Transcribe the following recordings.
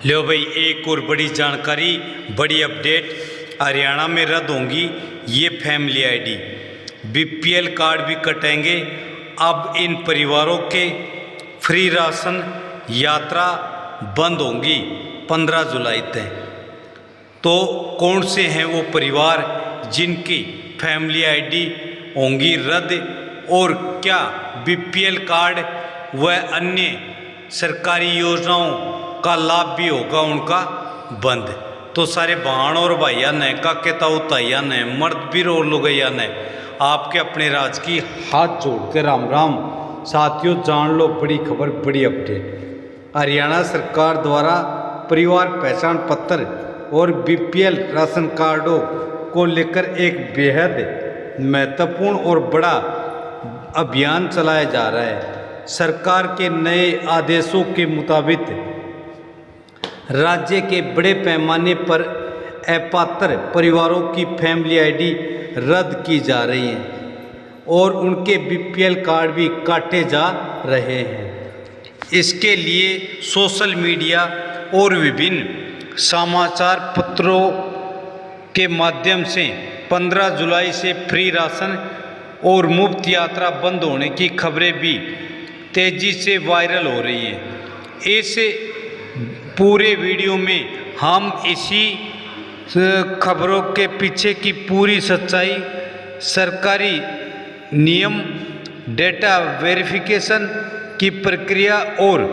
लो भाई, एक और बड़ी जानकारी, बड़ी अपडेट। हरियाणा में रद्द होंगी ये फैमिली आईडी, बीपीएल कार्ड भी कटेंगे। अब इन परिवारों के फ्री राशन यात्रा बंद होंगी 15 जुलाई तक। तो कौन से हैं वो परिवार जिनकी फैमिली आईडी होंगी रद्द, और क्या बीपीएल कार्ड व अन्य सरकारी योजनाओं का लाभ भी होगा उनका बंद? तो सारे बहन और भाइया ने, काके ताऊ ताइया ने, मर्द भी और लुगैया ने, आपके अपने राज की हाथ जोड़ के राम राम। साथियों, जान लो बड़ी खबर, बड़ी अपडेट। हरियाणा सरकार द्वारा परिवार पहचान पत्र और बीपीएल राशन कार्डों को लेकर एक बेहद महत्वपूर्ण और बड़ा अभियान चलाया जा रहा है। सरकार के नए आदेशों के मुताबिक राज्य के बड़े पैमाने पर अपात्र परिवारों की फैमिली आईडी रद्द की जा रही है और उनके बीपीएल कार्ड भी काटे जा रहे हैं। इसके लिए सोशल मीडिया और विभिन्न समाचार पत्रों के माध्यम से 15 जुलाई से फ्री राशन और मुफ्त यात्रा बंद होने की खबरें भी तेजी से वायरल हो रही हैं। इस पूरे वीडियो में हम इसी खबरों के पीछे की पूरी सच्चाई, सरकारी नियम, डेटा वेरिफिकेशन की प्रक्रिया और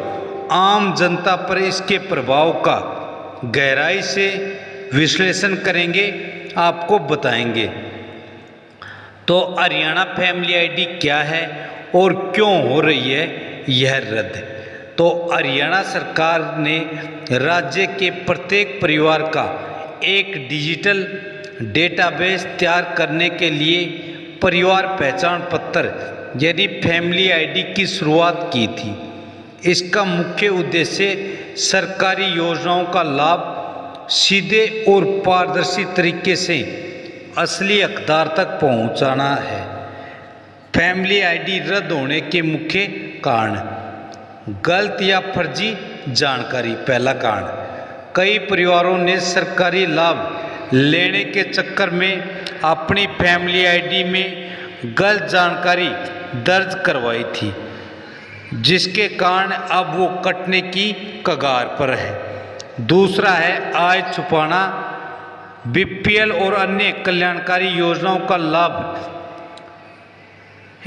आम जनता पर इसके प्रभाव का गहराई से विश्लेषण करेंगे, आपको बताएंगे। तो हरियाणा फैमिली आईडी क्या है और क्यों हो रही है यह रद्द? तो हरियाणा सरकार ने राज्य के प्रत्येक परिवार का एक डिजिटल डेटाबेस तैयार करने के लिए परिवार पहचान पत्र यानी फैमिली आईडी की शुरुआत की थी। इसका मुख्य उद्देश्य सरकारी योजनाओं का लाभ सीधे और पारदर्शी तरीके से असली हकदार तक पहुंचाना है। फैमिली आईडी रद्द होने के मुख्य कारण: गलत या फर्जी जानकारी। पहला कारण, कई परिवारों ने सरकारी लाभ लेने के चक्कर में अपनी फैमिली आईडी में गलत जानकारी दर्ज करवाई थी, जिसके कारण अब वो कटने की कगार पर है। दूसरा है आय छुपाना। बीपीएल और अन्य कल्याणकारी योजनाओं का लाभ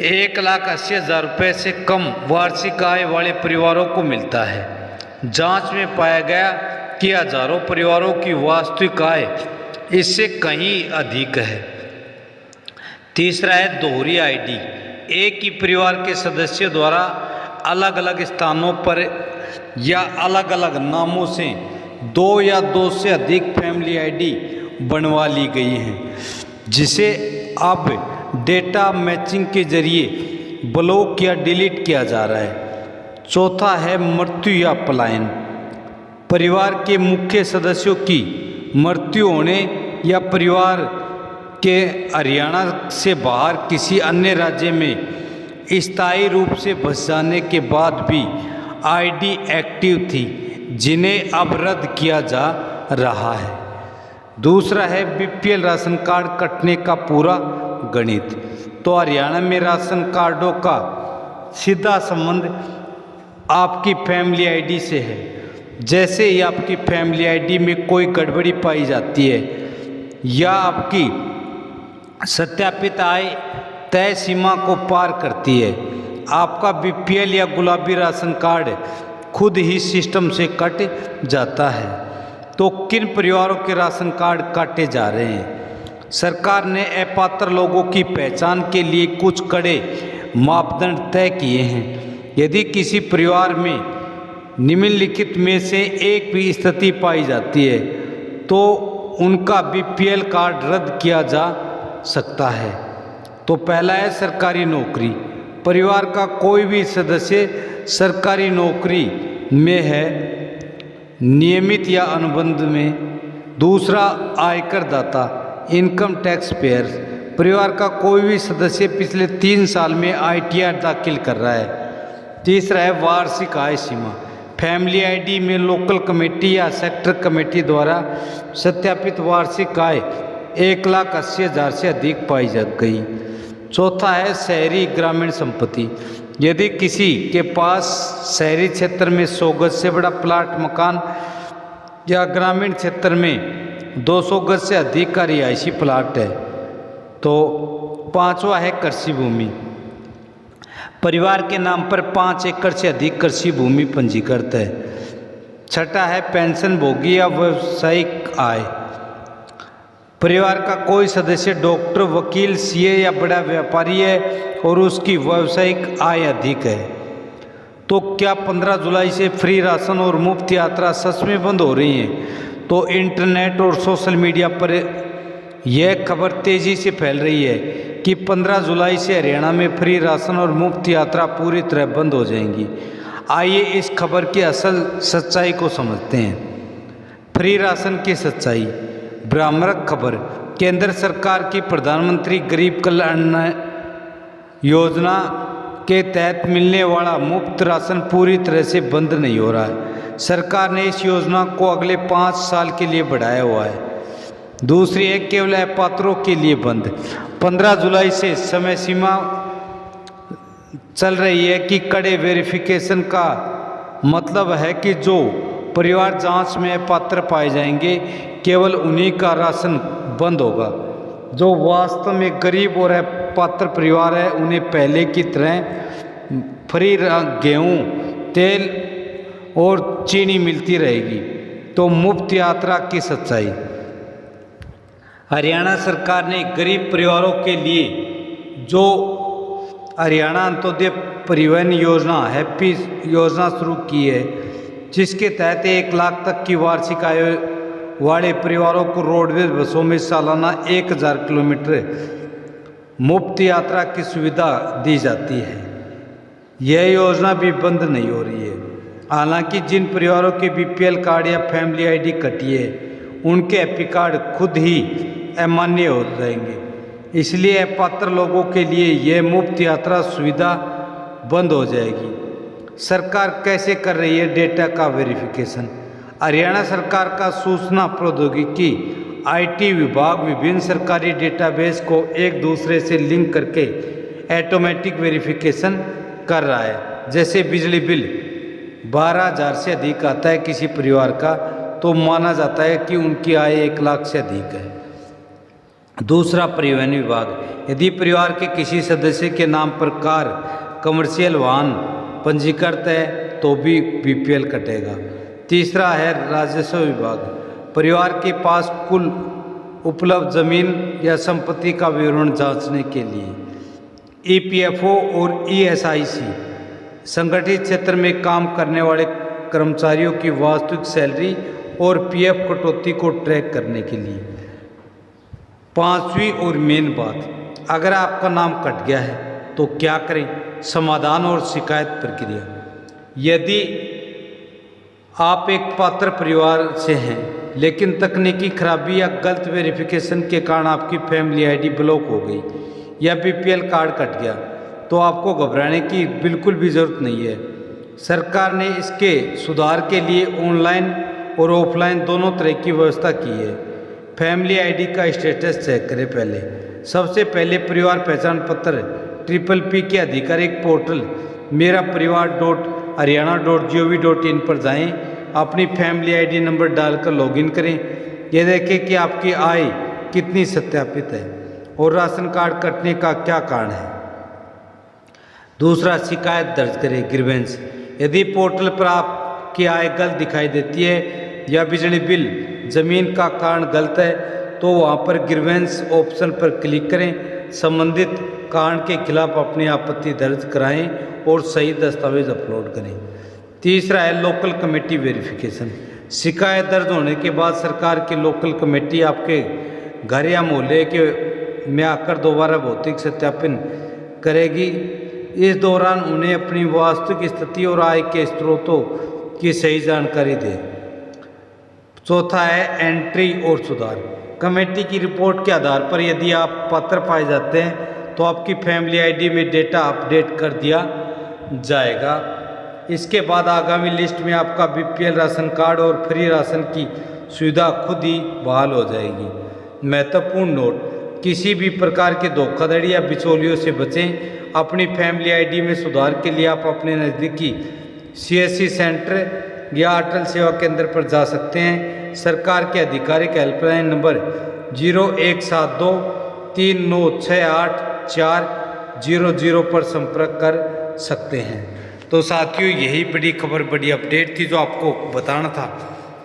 1,80,000 रुपये से कम वार्षिक आय वाले परिवारों को मिलता है। जांच में पाया गया कि हजारों परिवारों की वास्तविक आय इससे कहीं अधिक है। तीसरा है दोहरी आईडी। एक ही परिवार के सदस्यों द्वारा अलग अलग स्थानों पर या अलग अलग नामों से 2 या 2 से अधिक फैमिली आईडी बनवा ली गई हैं, जिसे अब डेटा मैचिंग के जरिए ब्लॉक या डिलीट किया जा रहा है। चौथा है मृत्यु या पलायन। परिवार के मुख्य सदस्यों की मृत्यु होने या परिवार के हरियाणा से बाहर किसी अन्य राज्य में स्थायी रूप से बस जाने के बाद भी आईडी एक्टिव थी, जिन्हें अब रद्द किया जा रहा है। दूसरा है बीपीएल राशन कार्ड कटने का पूरा गणित। तो हरियाणा में राशन कार्डों का सीधा संबंध आपकी फैमिली आईडी से है। जैसे ही आपकी फैमिली आईडी में कोई गड़बड़ी पाई जाती है या आपकी सत्यापित आय तय सीमा को पार करती है, आपका बीपीएल या गुलाबी राशन कार्ड खुद ही सिस्टम से कट जाता है। तो किन परिवारों के राशन कार्ड काटे जा रहे हैं? सरकार ने अपात्र लोगों की पहचान के लिए कुछ कड़े मापदंड तय किए हैं। यदि किसी परिवार में निम्नलिखित में से एक भी स्थिति पाई जाती है तो उनका बीपीएल कार्ड रद्द किया जा सकता है। तो पहला है सरकारी नौकरी। परिवार का कोई भी सदस्य सरकारी नौकरी में है, नियमित या अनुबंध में। दूसरा, आयकर दाता, इनकम टैक्स पेयर। परिवार का कोई भी सदस्य पिछले 3 साल में आईटीआर दाखिल कर रहा है। तीसरा है वार्षिक आय सीमा। फैमिली आईडी में लोकल कमेटी या सेक्टर कमेटी द्वारा सत्यापित वार्षिक आय 1,80,000 से अधिक पाई जा गई। चौथा है शहरी ग्रामीण संपत्ति। यदि किसी के पास शहरी क्षेत्र में 100 गज से बड़ा प्लाट मकान या ग्रामीण क्षेत्र में 200 गज से अधिक का रिहायशी प्लाट है। तो पांचवा है कृषि भूमि। परिवार के नाम पर 5 एकड़ से अधिक कृषि भूमि पंजीकृत है। छठा है पेंशन भोगी या व्यावसायिक आय। परिवार का कोई सदस्य डॉक्टर, वकील, सीए या बड़ा व्यापारी है और उसकी व्यावसायिक आय अधिक है। तो क्या 15 जुलाई से फ्री राशन और मुफ्त यात्रा सच में बंद हो रही है? तो इंटरनेट और सोशल मीडिया पर यह खबर तेज़ी से फैल रही है कि 15 जुलाई से हरियाणा में फ्री राशन और मुफ्त यात्रा पूरी तरह बंद हो जाएंगी। आइए इस खबर की असल सच्चाई को समझते हैं। फ्री राशन की सच्चाई। भ्रामक खबर। केंद्र सरकार की प्रधानमंत्री गरीब कल्याण योजना के तहत मिलने वाला मुफ्त राशन पूरी तरह से बंद नहीं हो रहा है। सरकार ने इस योजना को अगले 5 साल के लिए बढ़ाया हुआ है। दूसरी है केवल अपात्रों के लिए बंद। 15 जुलाई से समय सीमा चल रही है कि कड़े वेरिफिकेशन का मतलब है कि जो परिवार जांच में अपात्र पाए जाएंगे केवल उन्हीं का राशन बंद होगा। जो वास्तव में गरीब और अपात्र परिवार है उन्हें पहले की तरह फ्री गेहूँ, तेल और चीनी मिलती रहेगी। तो मुफ्त यात्रा की सच्चाई। हरियाणा सरकार ने गरीब परिवारों के लिए जो हरियाणा अंत्योदय परिवहन योजना हैप्पी योजना शुरू की है, जिसके तहत 1 लाख तक की वार्षिक आय वाले परिवारों को रोडवेज बसों में सालाना 1000 किलोमीटर मुफ्त यात्रा की सुविधा दी जाती है। यह योजना भी बंद नहीं हो रही है। हालांकि जिन परिवारों के बीपीएल कार्ड या फैमिली आईडी कटी है उनके हैप्पी कार्ड खुद ही अमान्य हो जाएंगे। इसलिए अपात्र लोगों के लिए यह मुफ्त यात्रा सुविधा बंद हो जाएगी। सरकार कैसे कर रही है डेटा का वेरिफिकेशन? हरियाणा सरकार का सूचना प्रौद्योगिकी आईटी विभाग विभिन्न सरकारी डेटाबेस को एक दूसरे से लिंक करके ऑटोमेटिक वेरिफिकेशन कर रहा है। जैसे बिजली बिल 12,000 से अधिक आता है किसी परिवार का तो माना जाता है कि उनकी आय 1 लाख से अधिक है। दूसरा परिवहन विभाग। यदि परिवार के किसी सदस्य के नाम पर कार, कमर्शियल वाहन पंजीकृत है तो भी बीपीएल कटेगा। तीसरा है राजस्व विभाग। परिवार के पास कुल उपलब्ध जमीन या संपत्ति का विवरण जांचने के लिए ईपीएफओ और ईएसआईसी संगठित क्षेत्र में काम करने वाले कर्मचारियों की वास्तविक सैलरी और पीएफ कटौती को ट्रैक करने के लिए। पांचवी और मेन बात, अगर आपका नाम कट गया है तो क्या करें? समाधान और शिकायत प्रक्रिया। यदि आप एक पात्र परिवार से हैं लेकिन तकनीकी खराबी या गलत वेरिफिकेशन के कारण आपकी फैमिली आईडी ब्लॉक हो गई या बीपीएल कार्ड कट गया तो आपको घबराने की बिल्कुल भी ज़रूरत नहीं है। सरकार ने इसके सुधार के लिए ऑनलाइन और ऑफलाइन दोनों तरह की व्यवस्था की है। फैमिली आईडी का स्टेटस चेक करें। पहले सबसे पहले परिवार पहचान पत्र PPP के आधिकारिक पोर्टल मेरा परिवार.हरियाणा.gov.in पर जाएं, अपनी फैमिली आईडी नंबर डालकर लॉगिन करें। यह देखें कि आपकी आय कितनी सत्यापित है और राशन कार्ड कटने का क्या कारण है। दूसरा, शिकायत दर्ज करें। ग्रीवेंस। यदि पोर्टल पर आपकी आय गलत दिखाई देती है या बिजली बिल, जमीन का कारण गलत है तो वहाँ पर ग्रीवेंस ऑप्शन पर क्लिक करें। संबंधित कारण के खिलाफ अपनी आपत्ति दर्ज कराएं और सही दस्तावेज अपलोड करें। तीसरा है लोकल कमेटी वेरिफिकेशन। शिकायत दर्ज होने के बाद सरकार की लोकल कमेटी आपके घर या मोहल्ले के में आकर दोबारा भौतिक सत्यापन करेगी। इस दौरान उन्हें अपनी वास्तविक स्थिति और आय के स्रोतों की सही जानकारी दें। चौथा है एंट्री और सुधार। कमेटी की रिपोर्ट के आधार पर यदि आप पात्र पाए जाते हैं तो आपकी फैमिली आईडी में डेटा अपडेट कर दिया जाएगा। इसके बाद आगामी लिस्ट में आपका बीपीएल राशन कार्ड और फ्री राशन की सुविधा खुद ही बहाल हो जाएगी। महत्वपूर्ण नोट, किसी भी प्रकार के धोखाधड़ी या बिचौलियों से बचें। अपनी फैमिली आईडी में सुधार के लिए आप अपने नज़दीकी सीएससी सेंटर या अटल सेवा केंद्र पर जा सकते हैं। सरकार के आधिकारिक हेल्पलाइन नंबर 0172 3968 400 पर संपर्क कर सकते हैं। तो साथियों, यही बड़ी खबर, बड़ी अपडेट थी जो आपको बताना था।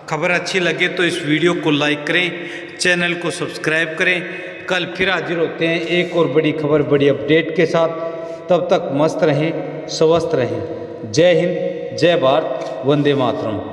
खबर अच्छी लगे तो इस वीडियो को लाइक करें, चैनल को सब्सक्राइब करें। कल फिर हाजिर होते हैं एक और बड़ी खबर, बड़ी अपडेट के साथ। तब तक मस्त रहें, स्वस्थ रहें। जय हिंद, जय भारत, वंदे मातरम।